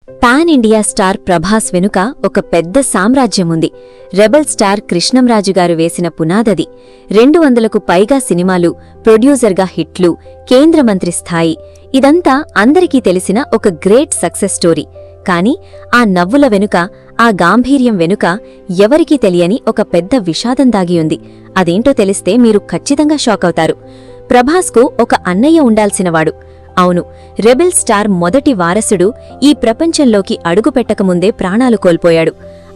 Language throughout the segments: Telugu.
పాన్ ఇండియా స్టార్ ప్రభాస్ వెనుక ఒక పెద్ద సామ్రాజ్యం ఉంది. రెబల్ స్టార్ కృష్ణంరాజు గారు వేసిన పునాదది. 200కు పైగా సినిమాలు, ప్రొడ్యూసర్గా హిట్లు, కేంద్ర మంత్రి స్థాయి. ఇదంతా అందరికీ తెలిసిన ఒక గ్రేట్ సక్సెస్ స్టోరీ. కాని ఆ నవ్వుల వెనుక, ఆ గాంభీర్యం వెనుక ఎవరికీ తెలియని ఒక పెద్ద విషాదం దాగి ఉంది. అదేంటో తెలిస్తే మీరు ఖచ్చితంగా షాకవుతారు. ప్రభాస్కు ఒక అన్నయ్య ఉండాల్సినవాడు. అవును, రెబెల్ స్టార్ మొదటి వారసుడు ఈ ప్రపంచంలోకి అడుగుపెట్టకముందే ప్రాణాలు కోల్పోయాడు.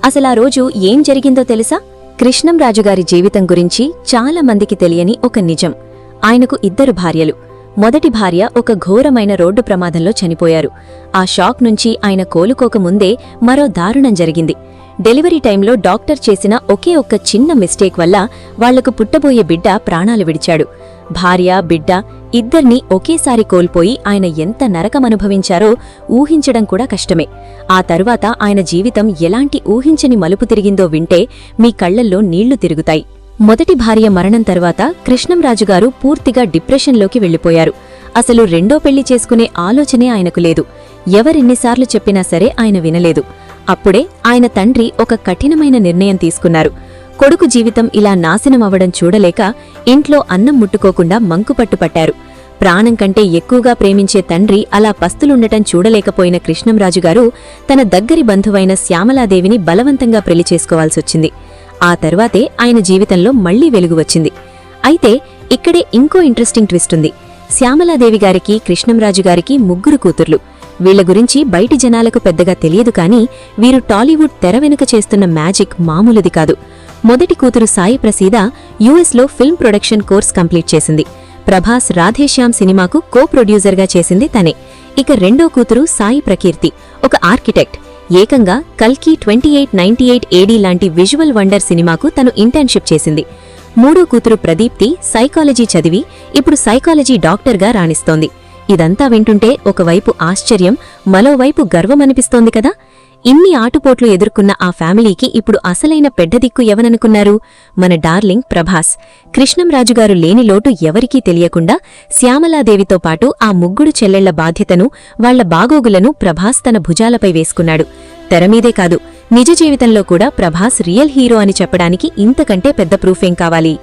అసలా రోజు ఏం జరిగిందో తెలుసా? కృష్ణంరాజుగారి జీవితం గురించి చాలా మందికి తెలియని ఒక నిజం. ఆయనకు 2 భార్యలు. మొదటి భార్య ఒక ఘోరమైన రోడ్డు ప్రమాదంలో చనిపోయారు. ఆ షాక్ నుంచి ఆయన కోలుకోకముందే మరో దారుణం జరిగింది. డెలివరీ టైంలో డాక్టర్ చేసిన ఒకే ఒక్క చిన్న మిస్టేక్ వల్ల వాళ్లకు పుట్టబోయే బిడ్డ ప్రాణాలు విడిచాడు. భార్య, బిడ్డ ఇద్దర్నీ ఒకేసారి కోల్పోయి ఆయన ఎంత నరకమనుభవించారో ఊహించడం కూడా కష్టమే. ఆ తరువాత ఆయన జీవితం ఎలాంటి ఊహించని మలుపు తిరిగిందో వింటే మీ కళ్లల్లో నీళ్లు తిరుగుతాయి. మొదటి భార్య మరణం తర్వాత కృష్ణంరాజుగారు పూర్తిగా డిప్రెషన్లోకి వెళ్లిపోయారు. అసలు రెండో పెళ్లి చేసుకునే ఆలోచనే ఆయనకు లేదు. ఎవరెన్నిసార్లు చెప్పినా సరే ఆయన వినలేదు. అప్పుడే ఆయన తండ్రి ఒక కఠినమైన నిర్ణయం తీసుకున్నారు. కొడుకు జీవితం ఇలా నాశనమవ్వడం చూడలేక ఇంట్లో అన్నం ముట్టుకోకుండా మంకుపట్టుపట్టారు. ప్రాణం కంటే ఎక్కువగా ప్రేమించే తండ్రి అలా పస్తులుండటం చూడలేకపోయిన కృష్ణంరాజుగారు తన దగ్గరి బంధువైన శ్యామలాదేవిని బలవంతంగా పెళ్లి చేసుకోవాల్సొచ్చింది. ఆ తర్వాతే ఆయన జీవితంలో మళ్లీ వెలుగు వచ్చింది. అయితే ఇక్కడే ఇంకో ఇంట్రెస్టింగ్ ట్విస్ట్ ఉంది. శ్యామలాదేవి గారికి, కృష్ణంరాజుగారికి 3 కూతుర్లు. వీళ్ల గురించి బయటి జనాలకు పెద్దగా తెలియదు. కానీ వీరు టాలీవుడ్ తెర వెనుక చేస్తున్న మ్యాజిక్ మామూలుది కాదు. మొదటి కూతురు సాయి ప్రసీద యుఎస్లో ఫిల్మ్ ప్రొడక్షన్ కోర్స్ కంప్లీట్ చేసింది. ప్రభాస్ రాధేశ్యామ్ సినిమాకు కో ప్రొడ్యూసర్గా చేసింది తనే. ఇక రెండో కూతురు సాయి ప్రకీర్తి ఒక ఆర్కిటెక్ట్. ఏకంగా కల్కి 2898 ఏడీ లాంటి విజువల్ వండర్ సినిమాకు తను ఇంటర్న్షిప్ చేసింది. మూడో కూతురు ప్రదీప్తి సైకాలజీ చదివి ఇప్పుడు సైకాలజీ డాక్టర్గా రాణిస్తోంది. ఇదంతా వింటుంటే ఒకవైపు ఆశ్చర్యం, మరోవైపు గర్వమనిపిస్తోంది కదా. ఇన్ని ఆటుపోట్లు ఎదుర్కొన్న ఆ ఫ్యామిలీకి ఇప్పుడు అసలైన పెద్దదిక్కు ఎవననుకున్నారు? మన డార్లింగ్ ప్రభాస్. కృష్ణంరాజుగారు లేని లోటు ఎవరికీ తెలియకుండా శ్యామలాదేవితో పాటు ఆ 3 చెల్లెళ్ల బాధ్యతను, వాళ్ల బాగోగులను ప్రభాస్ తన భుజాలపై వేసుకున్నాడు. తెరమీదే కాదు, నిజ జీవితంలో కూడా ప్రభాస్ రియల్ హీరో అని చెప్పడానికి ఇంతకంటే పెద్ద ప్రూఫేం కావాలి?